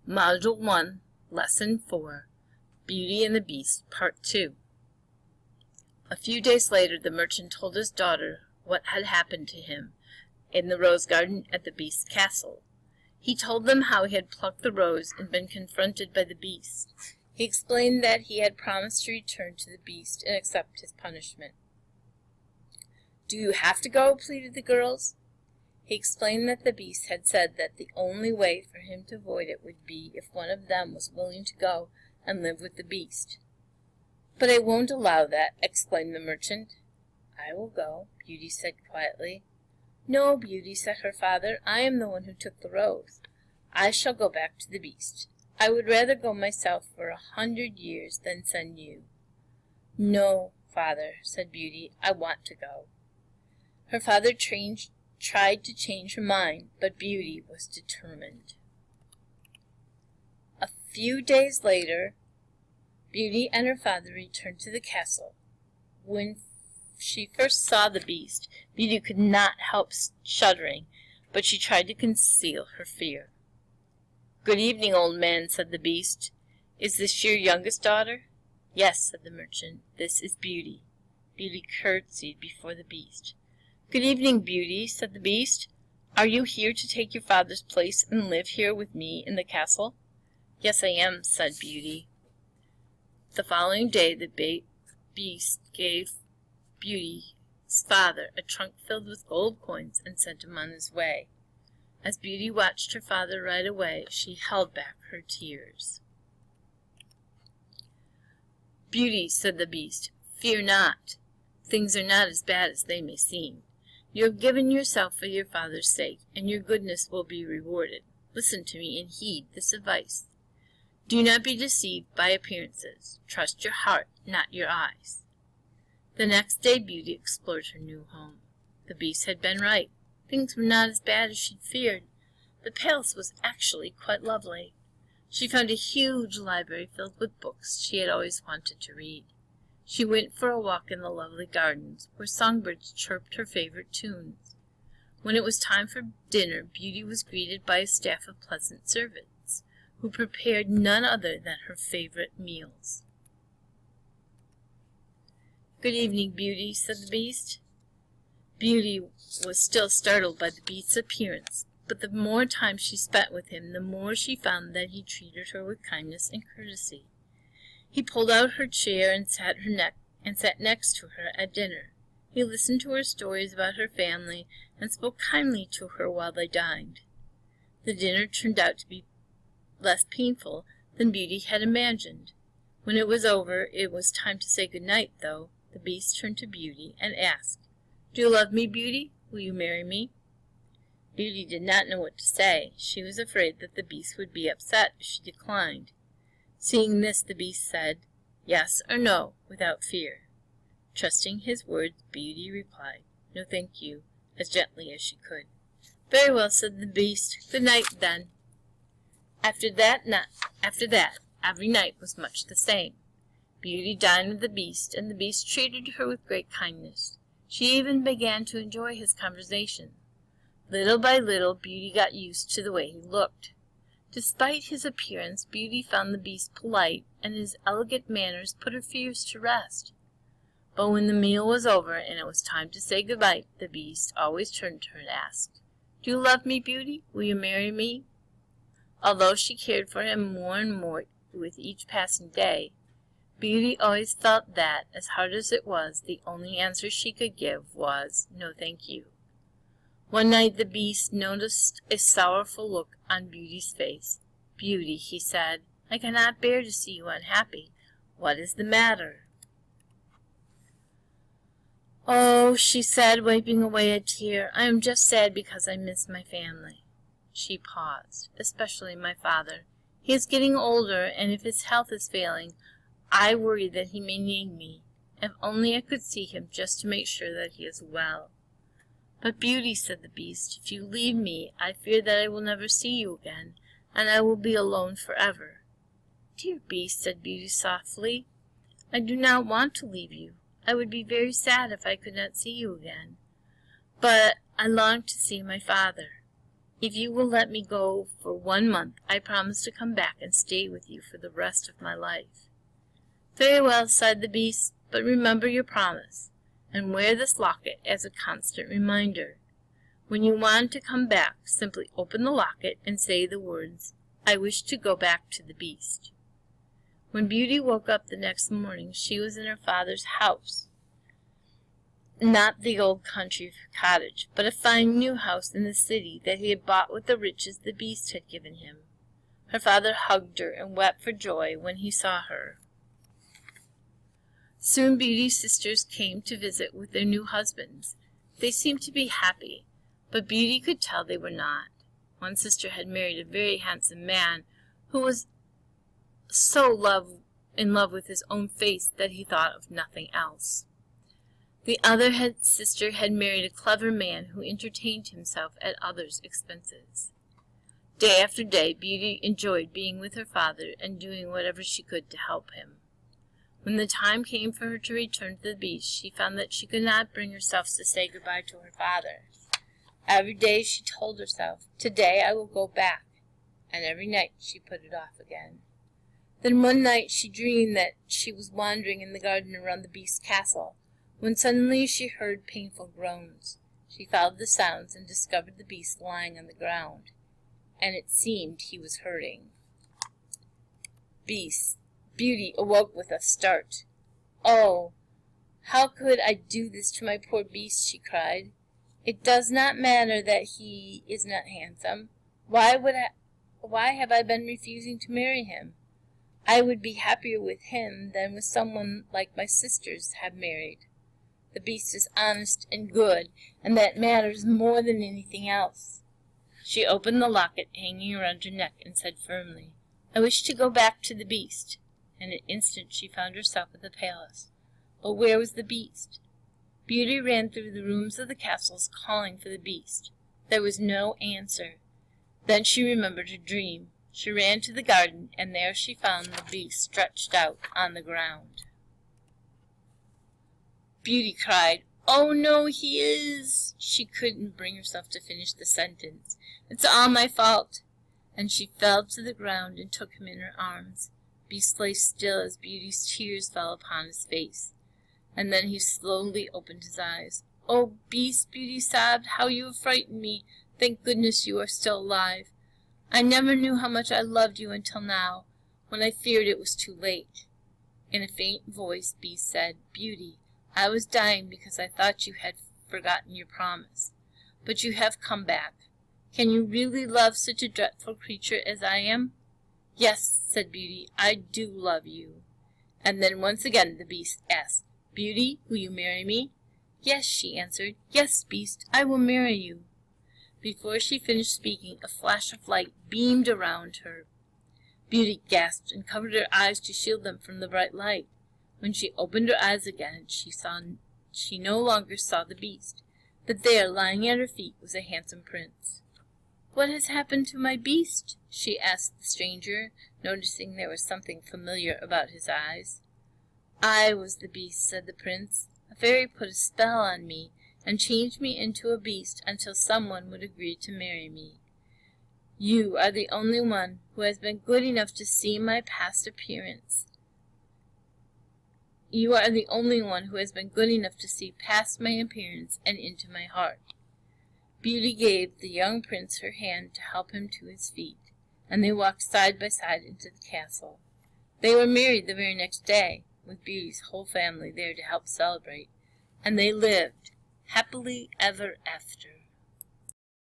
Module 1, Lesson 4, Beauty and the Beast, Part 2. A few days later, the merchant told his daughter what had happened to him in the rose garden at the Beast's castle. He told them how he had plucked the rose and been confronted by the Beast. He explained that he had promised to return to the Beast and accept his punishment. "Do you have to go?" pleaded the girls. He explained that the Beast had said that the only way for him to avoid it would be if one of them was willing to go and live with the Beast. "But I won't allow that," exclaimed the merchant. "I will go," Beauty said quietly. "No, Beauty," said her father, "I am the one who took the rose. I shall go back to the Beast. I would rather go myself for 100 years than send you." "No, father," said Beauty, "I want to go." Her father tried to change her mind, but Beauty was determined. A few days later, Beauty and her father returned to the castle. When she first saw the Beast, Beauty could not help shuddering, but she tried to conceal her fear. "Good evening, old man," said the Beast. "Is this your youngest daughter?" "Yes," said the merchant, "this is Beauty." Beauty curtsied before the Beast. "Good evening, Beauty," said the Beast. "Are you here to take your father's place and live here with me in the castle?" "Yes, I am," said Beauty. The following day the Beast gave Beauty's father a trunk filled with gold coins and sent him on his way. As Beauty watched her father ride away, she held back her tears. "Beauty," said the Beast, "fear not. Things are not as bad as they may seem. You have given yourself for your father's sake, and your goodness will be rewarded. Listen to me and heed this advice. Do not be deceived by appearances. Trust your heart, not your eyes." The next day Beauty explored her new home. The Beast had been right. Things were not as bad as she'd feared. The palace was actually quite lovely. She found a huge library filled with books she had always wanted to read. She went for a walk in the lovely gardens, where songbirds chirped her favorite tunes. When it was time for dinner, Beauty was greeted by a staff of pleasant servants, who prepared none other than her favorite meals. "Good evening, Beauty," said the Beast. Beauty was still startled by the Beast's appearance, but the more time she spent with him, the more she found that he treated her with kindness and courtesy. He pulled out her chair and sat next to her at dinner. He listened to her stories about her family and spoke kindly to her while they dined. The dinner turned out to be less painful than Beauty had imagined. When it was over, it was time to say good night, though. The Beast turned to Beauty and asked, "Do you love me, Beauty? Will you marry me?" Beauty did not know what to say. She was afraid that the Beast would be upset if she declined. Seeing this, the Beast said, "Yes or no," without fear. Trusting his words, Beauty replied, "No, thank you," as gently as she could. "Very well," said the Beast. "Good night, then." After that, every night was much the same. Beauty dined with the Beast, and the Beast treated her with great kindness. She even began to enjoy his conversation. Little by little, Beauty got used to the way he looked. Despite his appearance, Beauty found the Beast polite, and his elegant manners put her fears to rest. But when the meal was over and it was time to say goodbye, the Beast always turned to her and asked, "Do you love me, Beauty? Will you marry me?" Although she cared for him more and more with each passing day, Beauty always felt that, as hard as it was, the only answer she could give was, "No, thank you." One night the Beast noticed a sorrowful look on Beauty's face. "Beauty," he said, "I cannot bear to see you unhappy. What is the matter?" "Oh," she said, wiping away a tear, "I am just sad because I miss my family." She paused. "Especially my father. He is getting older, and if his health is failing, I worry that he may need me. If only I could see him just to make sure that he is well." "But Beauty," said the Beast, "if you leave me, I fear that I will never see you again, and I will be alone forever." "Dear Beast," said Beauty softly, "I do not want to leave you. I would be very sad if I could not see you again. But I long to see my father." If you will let me go for 1 month, I promise to come back and stay with you for the rest of my life." "Very well," sighed the Beast, "but remember your promise, and wear this locket as a constant reminder. When you want to come back, simply open the locket and say the words, 'I wish to go back to the Beast.'" When Beauty woke up the next morning, she was in her father's house. Not the old country cottage, but a fine new house in the city that he had bought with the riches the Beast had given him. Her father hugged her and wept for joy when he saw her. Soon Beauty's sisters came to visit with their new husbands. They seemed to be happy, but Beauty could tell they were not. One sister had married a very handsome man who was so in love with his own face that he thought of nothing else. The other sister had married a clever man who entertained himself at others' expenses. Day after day, Beauty enjoyed being with her father and doing whatever she could to help him. When the time came for her to return to the Beast, she found that she could not bring herself to say goodbye to her father. Every day she told herself, "Today I will go back," and every night she put it off again. Then one night she dreamed that she was wandering in the garden around the Beast's castle, when suddenly she heard painful groans. She followed the sounds and discovered the Beast lying on the ground, and it seemed he was hurting. Beauty awoke with a start. "Oh, how could I do this to my poor Beast?" she cried. "It does not matter that he is not handsome. Why have I been refusing to marry him? I would be happier with him than with someone like my sisters have married. The Beast is honest and good, and that matters more than anything else." She opened the locket hanging around her neck and said firmly, "I wish to go back to the Beast." In an instant she found herself at the palace. But where was the Beast? Beauty ran through the rooms of the castles calling for the Beast. There was no answer. Then she remembered her dream. She ran to the garden, and there she found the Beast stretched out on the ground. Beauty cried, "Oh no, he is—" She couldn't bring herself to finish the sentence. "It's all my fault." And she fell to the ground and took him in her arms. Beast lay still as Beauty's tears fell upon his face. And then he slowly opened his eyes. "Oh, Beast," Beauty sobbed, "how you have frightened me. Thank goodness you are still alive. I never knew how much I loved you until now, when I feared it was too late." In a faint voice, Beast said, "Beauty, I was dying because I thought you had forgotten your promise. But you have come back. Can you really love such a dreadful creature as I am?" "Yes," said Beauty, "I do love you." And then once again the Beast asked, "Beauty, will you marry me?" "Yes," she answered. "Yes, Beast, I will marry you." Before she finished speaking, a flash of light beamed around her. Beauty gasped and covered her eyes to shield them from the bright light. When she opened her eyes again, she no longer saw the Beast, but there, lying at her feet, was a handsome prince. "What has happened to my Beast?" she asked the stranger, noticing there was something familiar about his eyes. "I was the Beast," said the prince. "A fairy put a spell on me, and changed me into a beast until someone would agree to marry me. You are the only one who has been good enough to see my past appearance. You are the only one who has been good enough to see past my appearance and into my heart." Beauty gave the young prince her hand to help him to his feet, and they walked side by side into the castle. They were married the very next day, with Beauty's whole family there to help celebrate, and they lived happily ever after.